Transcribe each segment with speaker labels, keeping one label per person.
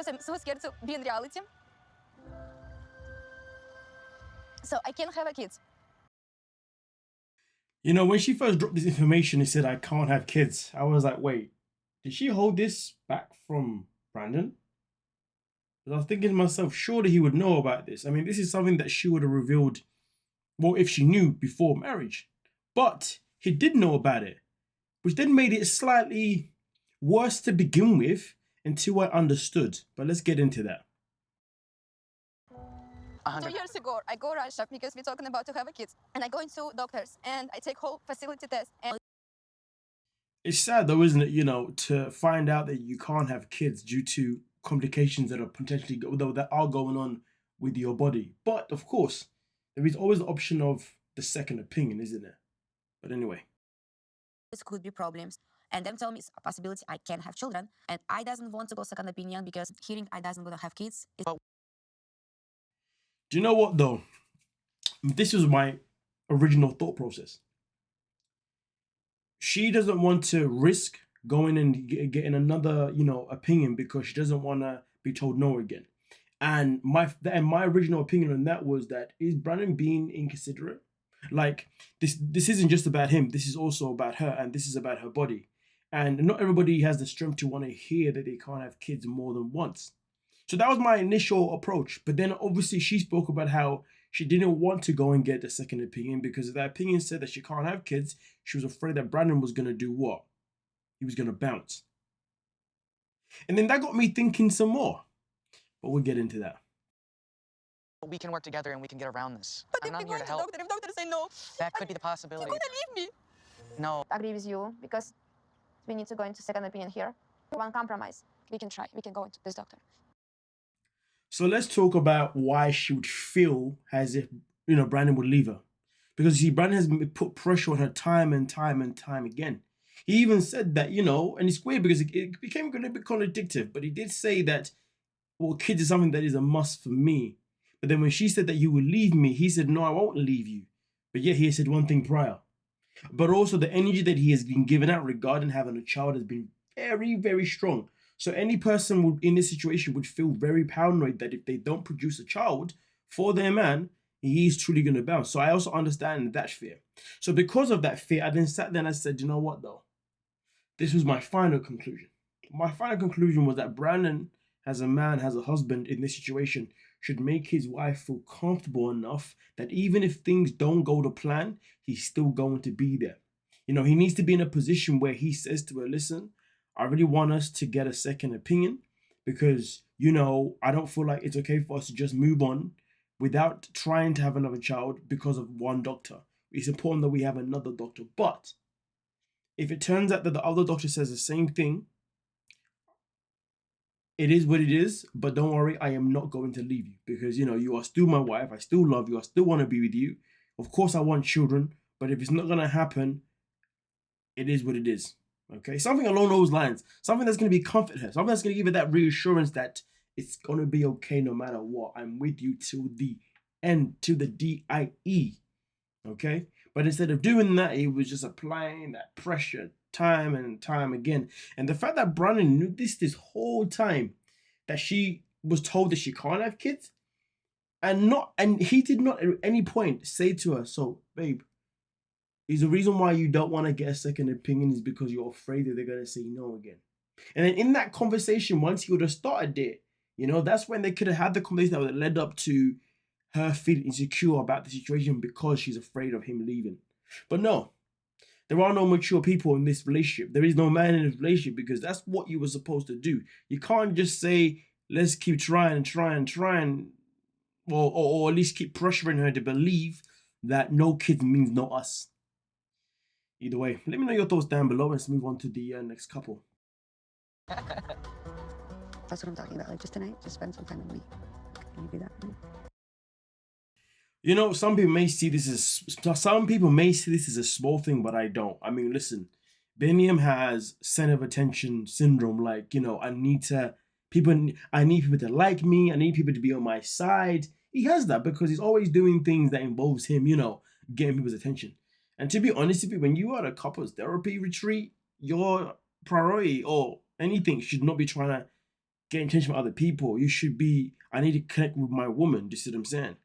Speaker 1: because I'm so scared to be in reality. So I can't have a kid.
Speaker 2: You know, when she first dropped this information, it said, I can't have kids. I was like, wait, did she hold this back from Brandon? But I was thinking to myself, surely he would know about this. I mean, this is something that she would have revealed, well, if she knew before marriage. But he did know about it, which then made it slightly worse to begin with until I understood. But let's get into that.
Speaker 1: 2 years ago, I go to Russia because we're talking about to have a kid. And I go into doctors and I take whole facility test. And
Speaker 2: It's sad though, isn't it, you know, to find out that you can't have kids due to complications that are potentially that are going on with your body. But of course, there is always the option of the second opinion, isn't it? But anyway.
Speaker 3: This could be problems. And them tell me it's a possibility I can have children. And I doesn't want to go second opinion because hearing I doesn't gonna have kids is...
Speaker 2: Do you know what though? This was my original thought process. She doesn't want to risk going and getting another, you know, opinion because she doesn't want to be told no again. And my original opinion on that was that, is Brandon being inconsiderate? Like, this isn't just about him. This is also about her, and this is about her body. And not everybody has the strength to want to hear that they can't have kids more than once. So that was my initial approach. But then obviously she spoke about how she didn't want to go and get the second opinion because if that opinion said that she can't have kids, she was afraid that Brandon was going to do what? He was going to bounce. And then that got me thinking some more. But we'll get into that.
Speaker 4: We can work together and we can get around this.
Speaker 1: but
Speaker 4: I'm
Speaker 1: if
Speaker 4: not
Speaker 1: we
Speaker 4: here
Speaker 1: go
Speaker 4: to
Speaker 1: to
Speaker 4: help.
Speaker 1: doctor, if doctor say no,
Speaker 4: That could be the possibility.
Speaker 1: you're gonna leave me.
Speaker 4: No.
Speaker 1: I agree with you because we need to go into second opinion here. One compromise. We can try. We can go into this doctor.
Speaker 2: So let's talk about why she would feel as if, you know, Brandon would leave her. Because see, Brandon has put pressure on her time and time and time again. He even said that, you know, and it's weird because it became a little bit contradictory, but he did say that, well, kids is something that is a must for me. But then when she said that you will leave me, he said, no, I won't leave you. But yet he said one thing prior. But also the energy that he has been given out regarding having a child has been very, very strong. So any person in this situation would feel very paranoid that if they don't produce a child for their man, he is truly going to bounce. So I also understand that fear. So because of that fear, I then sat there and I said, you know what though? This was my final conclusion. My final conclusion was that Brandon, as a man, as a husband in this situation, should make his wife feel comfortable enough that even if things don't go to plan, he's still going to be there. You know, he needs to be in a position where he says to her, listen, I really want us to get a second opinion because, you know, I don't feel like it's okay for us to just move on without trying to have another child because of one doctor. It's important that we have another doctor. But if it turns out that the other doctor says the same thing, it is what it is, but don't worry, I am not going to leave you because, you know, you are still my wife. I still love you. I still want to be with you. Of course, I want children, but if it's not going to happen, it is what it is. Okay, something along those lines, something that's going to be comfort her, something that's going to give her that reassurance that it's going to be okay no matter what. I'm with you till the end, till the DIE. Okay, but instead of doing that, he was just applying that pressure time and time again. And the fact that Brandon knew this whole time that she was told that she can't have kids, and he did not at any point say to her, so babe, is the reason why you don't want to get a second opinion is because you're afraid that they're going to say no again. And then in that conversation, once he would have started it, you know, that's when they could have had the conversation that would have led up to her feeling insecure about the situation because she's afraid of him leaving. But no, there are no mature people in this relationship. There is no man in this relationship because that's what you were supposed to do. You can't just say, let's keep trying and trying and trying, or at least keep pressuring her to believe that no kid means no us. Either way, let me know your thoughts down below. Let's move on to the next couple.
Speaker 3: That's what I'm talking about. Like, just tonight, just spend some time with me. Can you do that for me?
Speaker 2: You know, some people may see this as a small thing, but I don't. I mean, listen, Beniam has center of attention syndrome. Like, you know, I need people to like me. I need people to be on my side. He has that because he's always doing things that involves him, you know, getting people's attention. And to be honest with you, when you are at a couples therapy retreat, your priority or anything should not be trying to getting attention from other people. You should be, I need to connect with my woman. Do you see what I'm saying?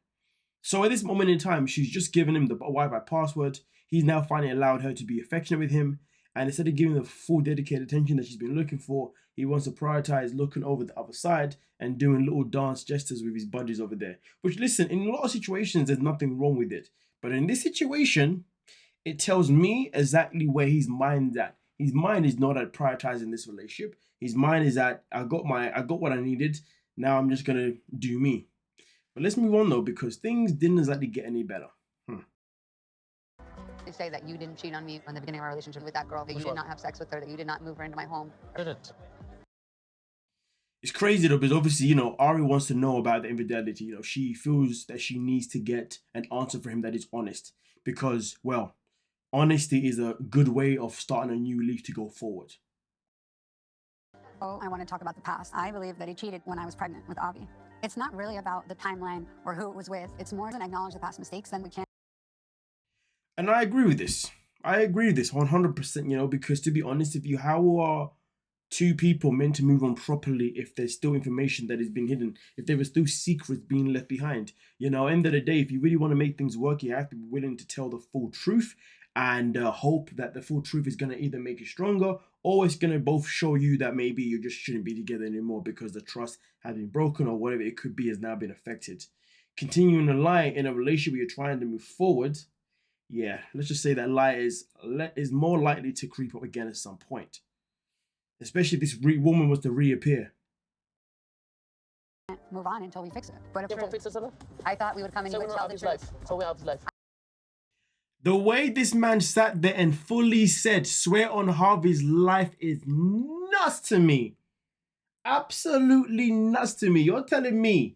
Speaker 2: So at this moment in time, she's just given him the Wi-Fi password. He's now finally allowed her to be affectionate with him. And instead of giving the full dedicated attention that she's been looking for, he wants to prioritize looking over the other side and doing little dance gestures with his buddies over there. Which, listen, in a lot of situations, there's nothing wrong with it. But in this situation, it tells me exactly where his mind's at. His mind is not at prioritizing this relationship. His mind is at, I got what I needed. Now I'm just gonna do me. But let's move on though, because things didn't exactly get any better.
Speaker 5: You say that you didn't cheat on me in the beginning of our relationship with that girl, that you did not have sex with her, that you did not move her into my home.
Speaker 4: I didn't.
Speaker 2: It's crazy though, because obviously, Ari wants to know about the infidelity. She feels that she needs to get an answer for him that is honest. Because, well, honesty is a good way of starting a new leaf to go forward.
Speaker 6: Oh, I want to talk about the past. I believe that he cheated when I was pregnant with Avi. It's not really about the timeline or who it was with. It's more than acknowledge the past mistakes, then we can't.
Speaker 2: And I agree with this. I agree with this 100%, because to be honest with you, how are two people meant to move on properly if there's still information that is being hidden, if there were still secrets being left behind? End of the day, if you really want to make things work, you have to be willing to tell the full truth and hope that the full truth is going to either make you stronger or it's going to both show you that maybe you just shouldn't be together anymore because the trust has been broken or whatever it could be has now been affected. Continuing to lie in a relationship where you're trying to move forward, yeah, let's just say that lie is more likely to creep up again at some point. Especially if this woman was to reappear.
Speaker 6: Move on until we fix it. But
Speaker 5: Yeah, fix it, I thought we would come and you would tell the truth.
Speaker 4: So we have his life.
Speaker 2: The way this man sat there and fully said, swear on Harvey's life is nuts to me. Absolutely nuts to me. You're telling me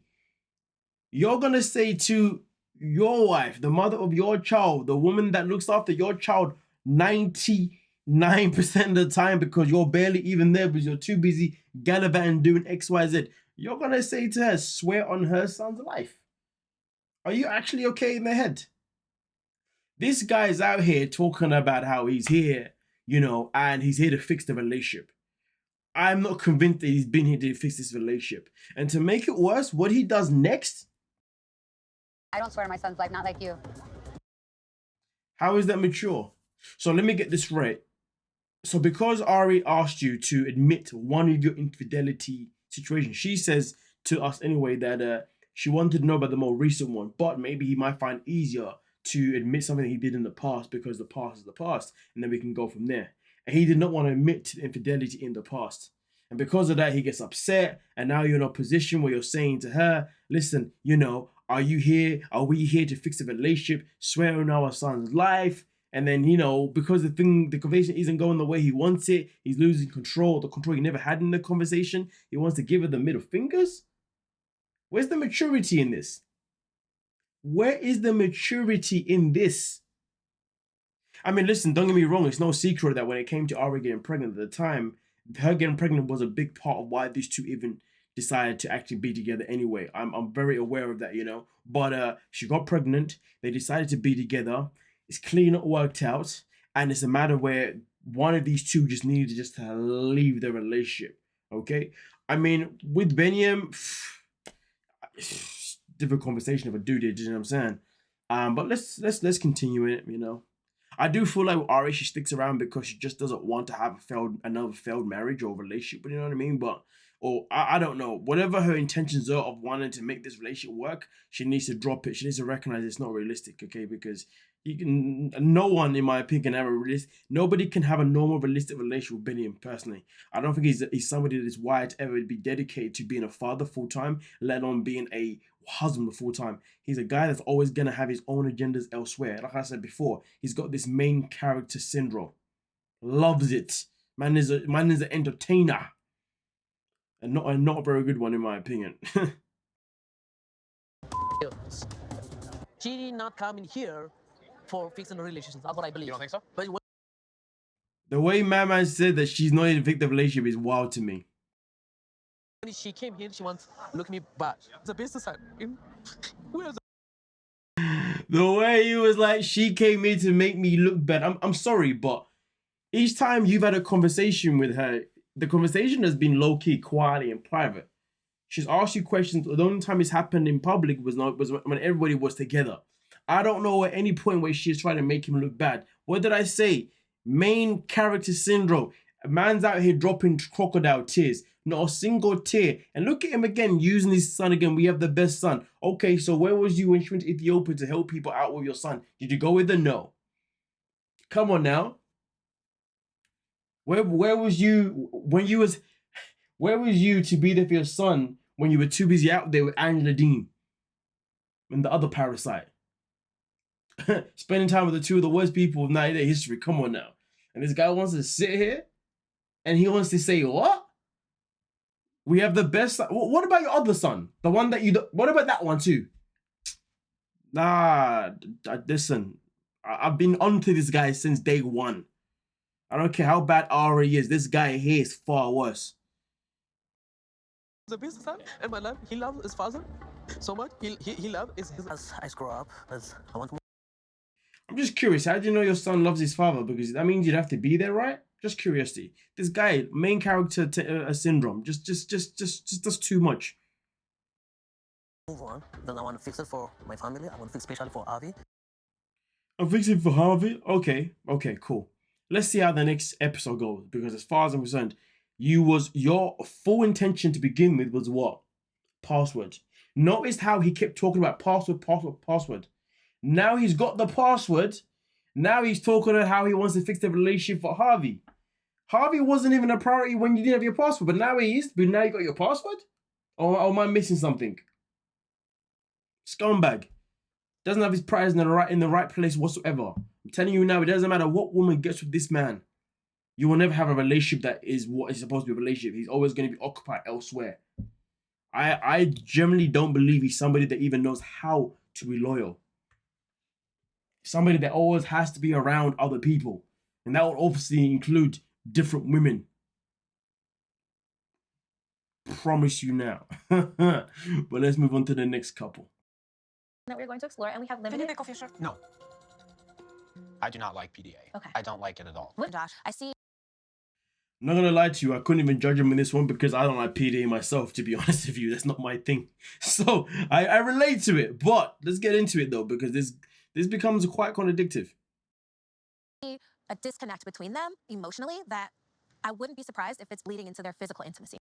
Speaker 2: you're going to say to your wife, the mother of your child, the woman that looks after your child 99% of the time because you're barely even there because you're too busy gallivanting doing XYZ. You're going to say to her, swear on her son's life. Are you actually okay in the head? This guy's out here talking about how he's here, and he's here to fix the relationship. I'm not convinced that he's been here to fix this relationship. And to make it worse, what he does next?
Speaker 5: I don't swear on my son's life, not like you.
Speaker 2: How is that mature? So let me get this right. So because Ari asked you to admit one of your infidelity situations, she says to us anyway that she wanted to know about the more recent one, but maybe he might find easier to admit something that he did in the past because the past is the past, and then we can go from there. And he did not want to admit to the infidelity in the past. And because of that, he gets upset, and now you're in a position where you're saying to her, listen, are you here? Are we here to fix the relationship? Swear on our son's life. And then, because the conversation isn't going the way he wants it, he's losing control, the control he never had in the conversation. He wants to give her the middle fingers. Where's the maturity in this? Where is the maturity in this? I mean, listen, don't get me wrong. It's no secret that when it came to Ari getting pregnant at the time, her getting pregnant was a big part of why these two even decided to actually be together anyway. I'm very aware of that, But she got pregnant. They decided to be together. It's clearly not worked out. And it's a matter where one of these two just needed to leave the relationship. Okay? I mean, with Benyam, different conversation if I do it, you know what I'm saying? But let's continue it, I do feel like with Ari, she sticks around because she just doesn't want to have another failed marriage or relationship, you know what I mean? I don't know. Whatever her intentions are of wanting to make this relationship work, she needs to drop it. She needs to recognize it's not realistic, okay? Because no one, in my opinion, nobody can have a normal, realistic relationship with Benny personally. I don't think he's somebody that is wired to ever be dedicated to being a father full time, let alone being a husband full time. He's a guy that's always gonna have his own agendas elsewhere. Like I said before, he's got this main character syndrome. Loves it. Man is an entertainer. And not a very good one in my opinion.
Speaker 7: She did not come in here for fixing the relationship. That's what I believe.
Speaker 4: You don't think so?
Speaker 7: But when
Speaker 2: The way my man said that she's not in a victim relationship is wild to me.
Speaker 7: she came here, she wants to look me bad. The business side. Where's
Speaker 2: The way he was like, she came here to make me look bad. I'm sorry, but each time you've had a conversation with her, the conversation has been low key, quietly, and private. She's asked you questions. The only time it's happened in public was when everybody was together. I don't know at any point where she's trying to make him look bad. What did I say? Main character syndrome. A man's out here dropping crocodile tears. Not a single tear. And look at him again, using his son again. We have the best son. Okay, so where was you when she went to Ethiopia to help people out with your son? Did you go with her? No. Come on now. Where was you when you was... Where was you to be there for your son when you were too busy out there with Angela Dean and the other parasite? Spending time with the two of the worst people of 90-day history. Come on now. And this guy wants to sit here and he wants to say, what? We have the best son. What about your other son? The one that you... What about that one too? Nah, listen. I've been onto this guy since day one. I don't care how bad Ari is. This guy here is far worse.
Speaker 7: The best son in my life. He loves his father so much. He loves his.
Speaker 8: As I grow up, as I want more.
Speaker 2: I'm just curious. How do you know your son loves his father? Because that means you'd have to be there, right? Just curiosity. This guy, main character syndrome, just does too much.
Speaker 8: Move on. Then I want to fix it for my family. I want to fix especially for Avi.
Speaker 2: I'm fixing for Harvey. Okay, cool. Let's see how the next episode goes. Because as far as I'm concerned, your full intention to begin with was what? Password. Notice how he kept talking about password. Now he's got the password. Now he's talking about how he wants to fix the relationship for Harvey. Harvey wasn't even a priority when you didn't have your password, but now he is. But now you got your password? Or am I missing something? Scumbag. Doesn't have his prize in the right place whatsoever. I'm telling you now, it doesn't matter what woman gets with this man. You will never have a relationship that is what is supposed to be a relationship. He's always going to be occupied elsewhere. I generally don't believe he's somebody that even knows how to be loyal. Somebody that always has to be around other people. And that will obviously include different women. Promise you now. But let's move on to the next couple.
Speaker 9: That we're going to explore, and we have limited.
Speaker 4: Can you take off your shirt? No. I do not like PDA.
Speaker 9: Okay.
Speaker 4: I don't like it at all.
Speaker 3: What, Josh? I see.
Speaker 2: I'm not gonna lie to you, I couldn't even judge him in this one because I don't like PDA myself, to be honest with you. That's not my thing. So I relate to it, but let's get into it though, because this becomes quite contradictive.
Speaker 3: A disconnect between them emotionally that I wouldn't be surprised if it's bleeding into their physical intimacy.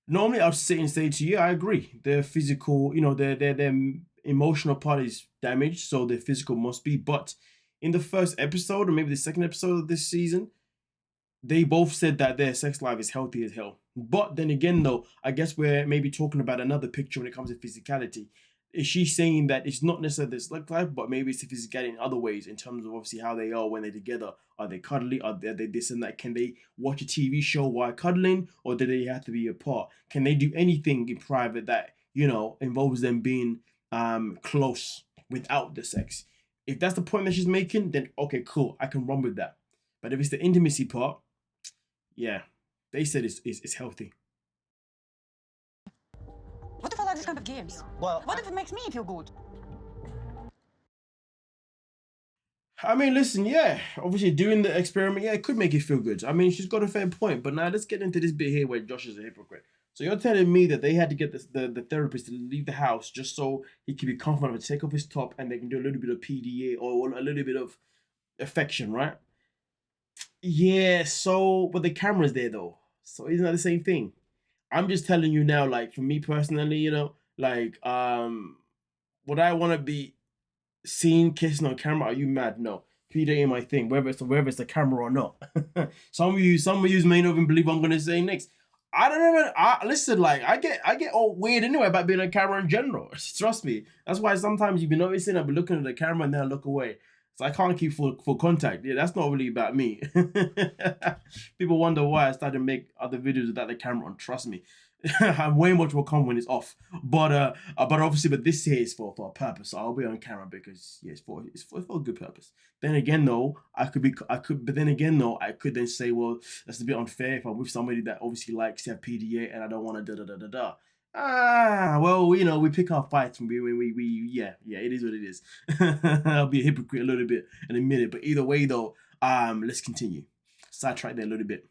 Speaker 2: Normally I'll sit and say to you, I agree. Their physical, their emotional part is damaged, so their physical must be. But in the first episode, or maybe the second episode of this season, they both said that their sex life is healthy as hell. But then again, though, I guess we're maybe talking about another picture when it comes to physicality. Is she saying that it's not necessarily the sex life, but maybe it's the physicality in other ways, in terms of obviously how they are when they're together? Are they cuddly? Are they this and that? Can they watch a TV show while cuddling, or do they have to be apart? Can they do anything in private that, involves them being close without the sex? If that's the point that she's making, then okay, cool, I can run with that. But if it's the intimacy part, yeah, they said it's healthy.
Speaker 10: What if I like this kind of games?
Speaker 8: Well,
Speaker 10: What if it makes me feel good?
Speaker 2: I mean, listen, yeah, obviously doing the experiment, yeah, it could make you feel good. I mean, she's got a fair point, but now let's get into this bit here where Josh is a hypocrite. So you're telling me that they had to get the therapist to leave the house just so he can be comfortable to take off his top and they can do a little bit of PDA or a little bit of affection, right? Yeah, so, but the camera's there though. So isn't that the same thing? I'm just telling you now, like, for me personally, would I want to be seen kissing on camera? Are you mad? No. PDA ain't my thing, whether it's the camera or not. Some of you may not even believe what I'm gonna say next. I don't know. Listen, like, I get all weird anyway about being on camera in general. Trust me. That's why sometimes you've been noticing I'll be looking at the camera and then I look away. So I can't keep full contact. Yeah, that's not really about me. People wonder why I started to make other videos without the camera on. Trust me. I'm way much more common when it's off. But obviously, this here is for a purpose. So I'll be on camera because yeah, it's for a good purpose. Then again though, I could then say, well, that's a bit unfair if I'm with somebody that obviously likes to have PDA and I don't want to da. Well, we pick our fights when it is what it is. I'll be a hypocrite a little bit in a minute, but either way though, let's continue. Sidetrack there a little bit.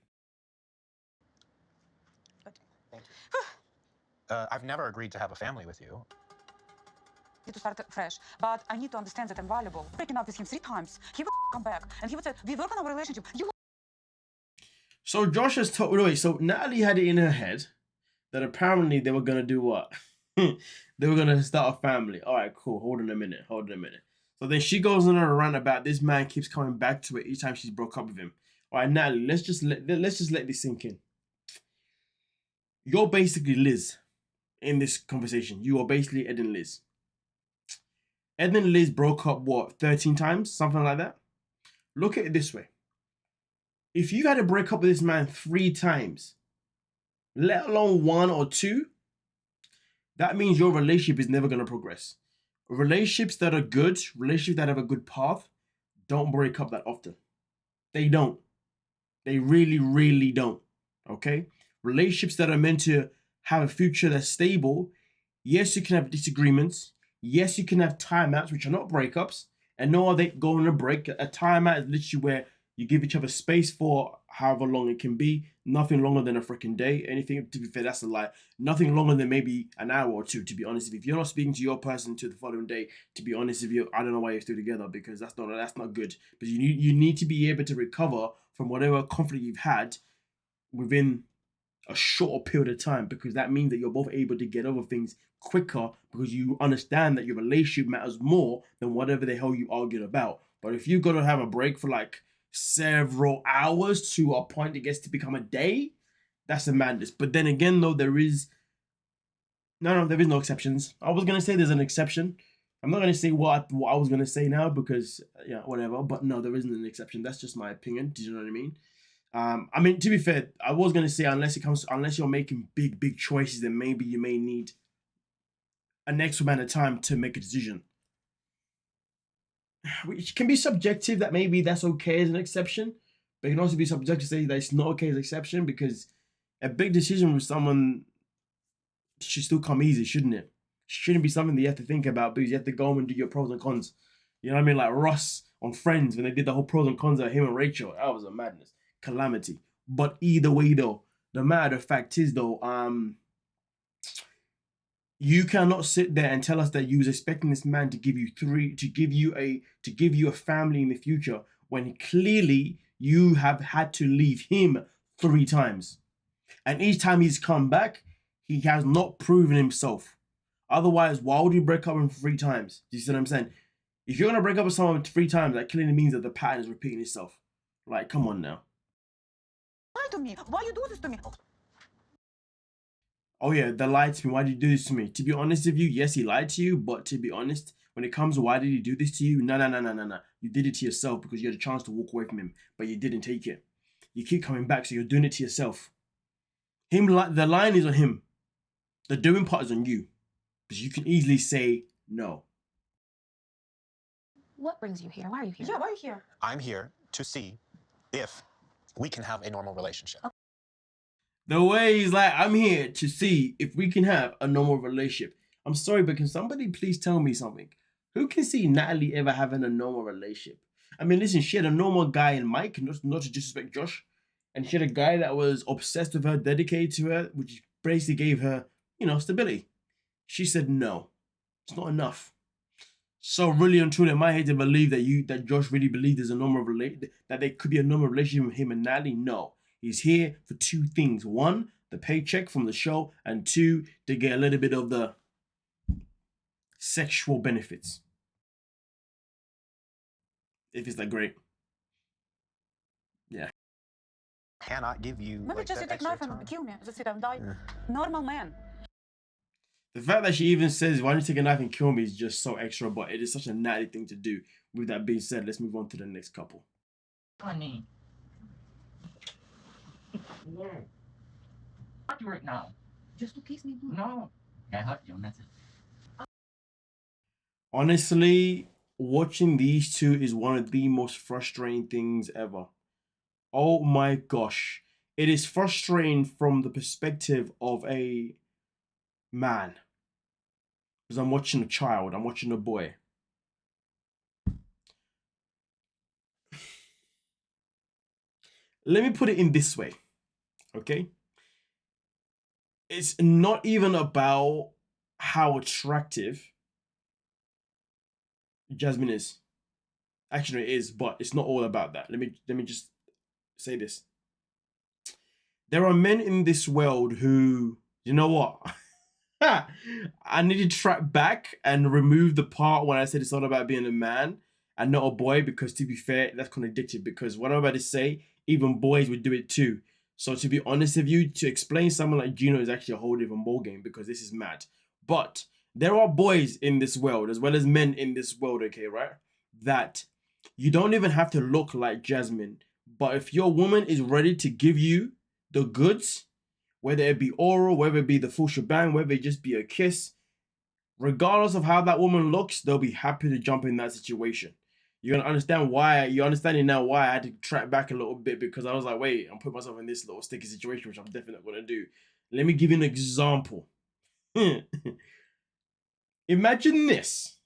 Speaker 11: I've never agreed to have a family with you.
Speaker 10: To start fresh, but I need to understand that I'm valuable. Breaking up with him 3 times, he would come back and he would say, "We work on our relationship."
Speaker 2: So Josh has told. Wait, so Natalie had it in her head that apparently they were gonna do what? They were gonna start a family. All right, cool. Hold on a minute. So then she goes on a rant about this man keeps coming back to it each time she's broke up with him. All right, Natalie, let's just let this sink in. You're basically Liz in this conversation. You are basically Ed and Liz. Ed and Liz broke up, what, 13 times? Something like that? Look at it this way. If you had to break up with this man 3 times, let alone 1 or 2, that means your relationship is never going to progress. Relationships that are good, relationships that have a good path, don't break up that often. They don't. They really, really don't. Okay? Relationships that are meant to have a future that's stable, yes, you can have disagreements. Yes, you can have timeouts, which are not breakups. And no, are they going on a break? A timeout is literally where you give each other space for however long it can be. Nothing longer than a freaking day. Anything, to be fair, that's a lie. Nothing longer than maybe an hour or 2, to be honest. If you're not speaking to your person to the following day, to be honest with you, I don't know why you're still together, because that's not good. But you need to be able to recover from whatever conflict you've had within a shorter period of time, because that means that you're both able to get over things quicker, because you understand that your relationship matters more than whatever the hell you argued about. But if you've got to have a break for like several hours to a point it gets to become a day, that's a madness. But then again, though, there is no exceptions. I was gonna say there's an exception. I'm not gonna say what I was gonna say now, because yeah, whatever. But no, there isn't an exception. That's just my opinion. Do you know what I mean? I mean, to be fair, I was gonna say unless you're making big choices, then maybe you may need an extra amount of time to make a decision. Which can be subjective, that maybe that's okay as an exception, but it can also be subjective to say that it's not okay as an exception, because a big decision with someone should still come easy, shouldn't it? Shouldn't be something that you have to think about, because you have to go home and do your pros and cons. You know what I mean? Like Ross on Friends, when they did the whole pros and cons of him and Rachel, that was a madness. Calamity. But either way, though, the matter of fact is, though, you cannot sit there and tell us that you was expecting this man to give you a family in the future, when clearly you have had to leave him 3 times, and each time he's come back, he has not proven himself. Otherwise, why would you break up with him 3 times? Do you see what I'm saying? If you're gonna break up with someone 3 times, that clearly means that the pattern is repeating itself. Like, come on now.
Speaker 10: Lie to me. Why you do this to me?
Speaker 2: Oh yeah, they lied to me. Why did you do this to me? To be honest with you, yes, he lied to you, but to be honest, when it comes to why did he do this to you, no. You did it to yourself, because you had a chance to walk away from him, but you didn't take it. You keep coming back, so you're doing it to yourself. The line is on him. The doing part is on you, because you can easily say no.
Speaker 3: What brings you here? Why are you here?
Speaker 10: Yeah, why are you here?
Speaker 11: I'm here to see if we can have a normal relationship.
Speaker 2: The way he's like, I'm here to see if we can have a normal relationship. I'm sorry, but can somebody please tell me something? Who can see Natalie ever having a normal relationship? I mean, listen, she had a normal guy in Mike, not to disrespect Josh, and she had a guy that was obsessed with her, dedicated to her, which basically gave her, stability. She said no, it's not enough. So really and truly, am I here to believe that Josh really believed there's a normal that there could be a normal relationship with him and Natalie? No. He's here for 2 things. 1, the paycheck from the show, and 2, to get a little bit of the sexual benefits. If it's that great. Yeah.
Speaker 11: Cannot give you.
Speaker 10: Maybe
Speaker 11: like,
Speaker 10: just you
Speaker 11: that
Speaker 10: take knife
Speaker 11: extra
Speaker 10: and
Speaker 11: time.
Speaker 10: kill me. That's it, I'm dying. Normal man.
Speaker 2: The fact that she even says, why don't you take a knife and kill me, is just so extra, but it is such a Natalie thing to do. With that being said, let's move on to the next couple.
Speaker 12: Honey. No. Not right now.
Speaker 3: Just to kiss me.
Speaker 12: No. I hurt you, that's it.
Speaker 2: Honestly, watching these two is one of the most frustrating things ever. Oh my gosh. It is frustrating from the perspective of a man. Because I'm watching a child, I'm watching a boy. Let me put it in this way, okay? it's not even about how attractive Jasmine is. Actually, it is, but it's not all about that. Let me just say this. There are men in this world who, you know what? I need to track back and remove the part when I said it's all about being a man and not a boy, because to be fair, that's contradictory, because what I'm about to say, even boys would do it too. So to be honest with you, to explain someone like Gino is actually a whole different ballgame, because this is mad. But there are boys in this world, as well as men in this world, okay, right? That you don't even have to look like Jasmine. But if your woman is ready to give you the goods, whether it be oral, whether it be the full shebang, whether it just be a kiss, regardless of how that woman looks, they'll be happy to jump in that situation. You're gonna understand why. You're understanding now why I had to track back a little bit, because I was like, wait, I'm putting myself in this little sticky situation, which I'm definitely not gonna do. Let me give you an example. Imagine this.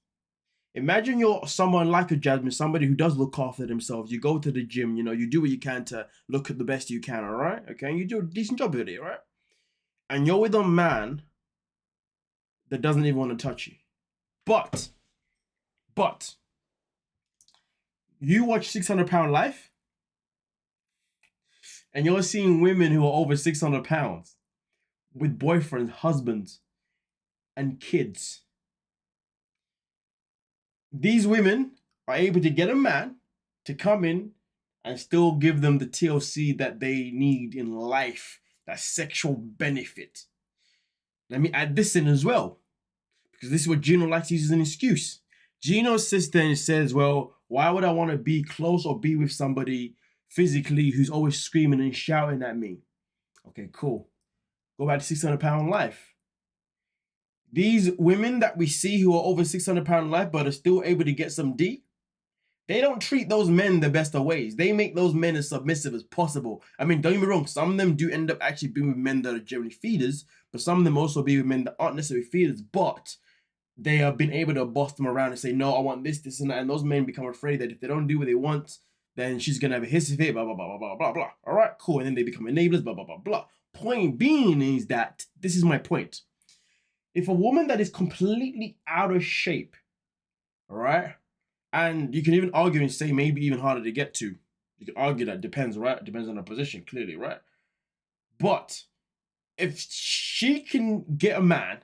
Speaker 2: Imagine you're someone like a Jasmine, somebody who does look after themselves. You go to the gym, you know, you do what you can to look at the best you can, all right? Okay, and you do a decent job at it, right? And you're with a man that doesn't even want to touch you. But, you watch 600-Pound Life, and you're seeing women who are over 600 pounds with boyfriends, husbands, and kids. These women are able to get a man to come in and still give them the TLC that they need in life, that sexual benefit. Let me add this in as well, because this is what Gino likes to use as an excuse. Gino sits there and says, well, why would I want to be close or be with somebody physically who's always screaming and shouting at me? Okay, cool. Go back to 600-Pound Life. These women that we see who are over 600-Pound Life but are still able to get some D, they don't treat those men the best of ways. They make those men as submissive as possible. I mean, don't get me wrong, some of them do end up actually being with men that are generally feeders, but some of them also be with men that aren't necessarily feeders, but they have been able to boss them around and say, no, I want this, this, and that. And those men become afraid that if they don't do what they want, then she's going to have a hissy fit, blah, blah, blah, blah, blah, blah, blah. All right, cool. And then they become enablers, blah, blah, blah, blah. Point being is that, this is my point. If a woman that is completely out of shape, all right, and you can even argue and say maybe even harder to get to. You can argue that depends, right? Depends on her position, clearly, right? But if she can get a man,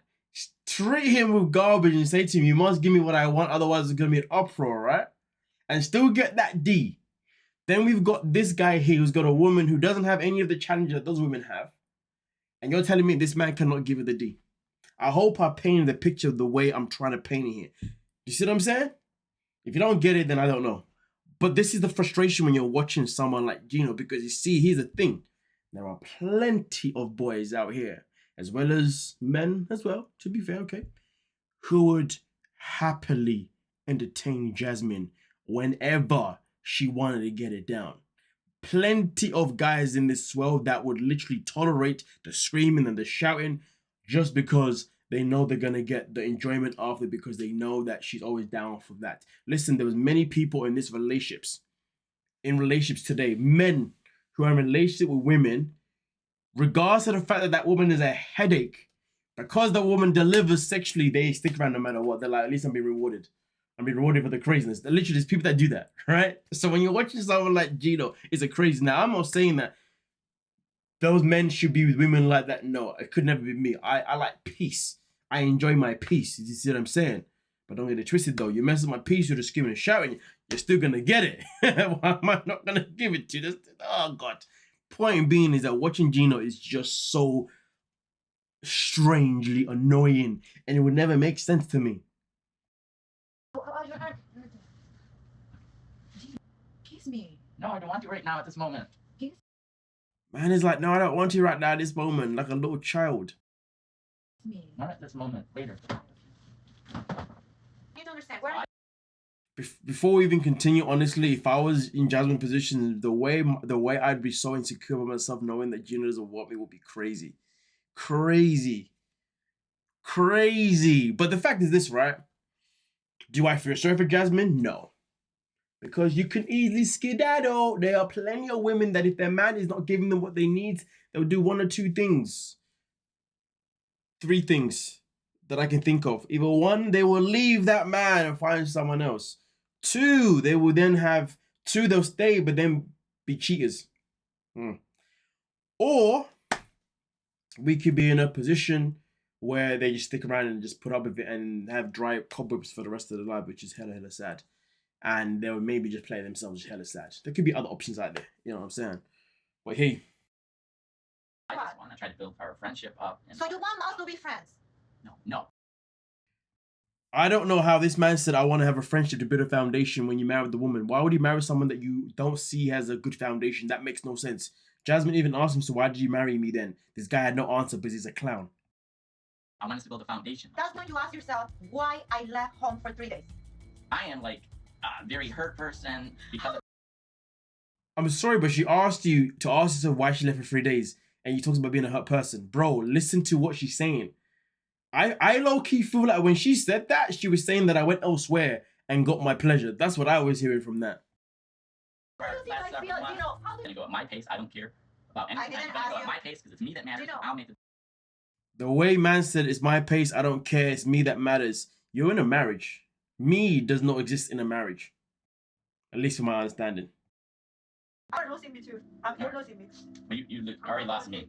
Speaker 2: treat him with garbage and say to him, you must give me what I want, otherwise it's going to be an uproar, right? And still get that D. Then we've got this guy here who's got a woman who doesn't have any of the challenges that those women have. And you're telling me this man cannot give her the D. I hope I painted the picture the way I'm trying to paint it here. You see what I'm saying? If you don't get it, then I don't know. But this is the frustration when you're watching someone like Gino, because you see, here's the thing. There are plenty of boys out here, as well as men as well, to be fair, okay, who would happily entertain Jasmine whenever she wanted to get it down. Plenty of guys in this world that would literally tolerate the screaming and the shouting just because they know they're going to get the enjoyment after, because they know that she's always down for that. Listen, there was many people in relationships today, men who are in relationship with women, regardless of the fact that that woman is a headache, because the woman delivers sexually, they stick around no matter what. They're like, at least I'm being rewarded. I'm being rewarded for the craziness. Literally, there's people that do that, right? So when you're watching someone like Gino, it's a crazy. Now, I'm not saying that those men should be with women like that. No, it could never be me. I like peace. I enjoy my peace. You see what I'm saying? But don't get it twisted though. You mess with my peace, you're just screaming and shouting, you're still gonna get it. Why am I not gonna give it to you? Oh God. Point being is that watching Gino is just so strangely annoying, and it would never make sense to me.
Speaker 9: Kiss me.
Speaker 12: No, I don't want you right now at this moment.
Speaker 2: Man is like, no, I don't want you right now at this moment, like a little child.
Speaker 9: Me.
Speaker 12: Not at this moment. Later.
Speaker 9: You don't understand. Where
Speaker 2: Before we even continue, honestly, if I was in Jasmine's position, the way I'd be so insecure about myself, knowing that Gino doesn't want me, would be crazy. Crazy. But the fact is this, right? Do I feel sorry for Jasmine? No. Because you can easily skedaddle. There are plenty of women that if their man is not giving them what they need, they'll do one or two things. three things that I can think of. Either one, they will leave that man and find someone else. Two, they will then have they'll stay but then be cheaters. Or we could be in a position where they just stick around and just put up with it and have dry cobwebs for the rest of their life, which is hella sad. And they'll maybe just play themselves, which is hella sad. There could be other options out there, you know what I'm saying? But hey,
Speaker 12: I just want to try to build our friendship up.
Speaker 9: So you want us to be friends?
Speaker 12: No.
Speaker 2: I don't know how this man said, I want to have a friendship to build a foundation when you marry the woman. Why would you marry someone that you don't see has a good foundation? That makes no sense. Jasmine even asked him, so why did you marry me then? This guy had no answer because he's a clown.
Speaker 12: I want us to build a foundation.
Speaker 9: That's when you ask yourself why I left home for 3 days.
Speaker 12: I am like a very hurt person because
Speaker 2: I'm sorry, but she asked you to ask herself why she left for 3 days, and you talked about being a hurt person. Bro, listen to what she's saying. I low-key feel like when she said that, she was saying that I went elsewhere and got my pleasure. That's what I was hearing from that.
Speaker 9: How do you think I feel? You know,
Speaker 12: I'm gonna go at my pace. I don't care about anything. I'm gonna go at my pace because it's me that matters. I'll make
Speaker 2: The way man said, it's my pace, I don't care, it's me that matters. You're in a marriage. Me does not exist in a marriage. At least from my understanding.
Speaker 9: You're losing me too. You're losing me.
Speaker 12: But you already lost me.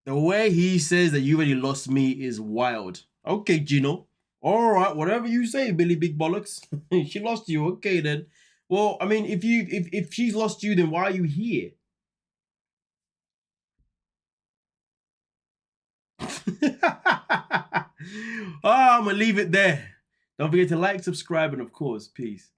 Speaker 2: The way he says that you already lost me is wild. Okay, Gino. All right, whatever you say, Billy Big Bollocks. She lost you. Okay, then. Well, I mean, if she's lost you, then why are you here? I'm gonna leave it there. Don't forget to like, subscribe, and of course, peace.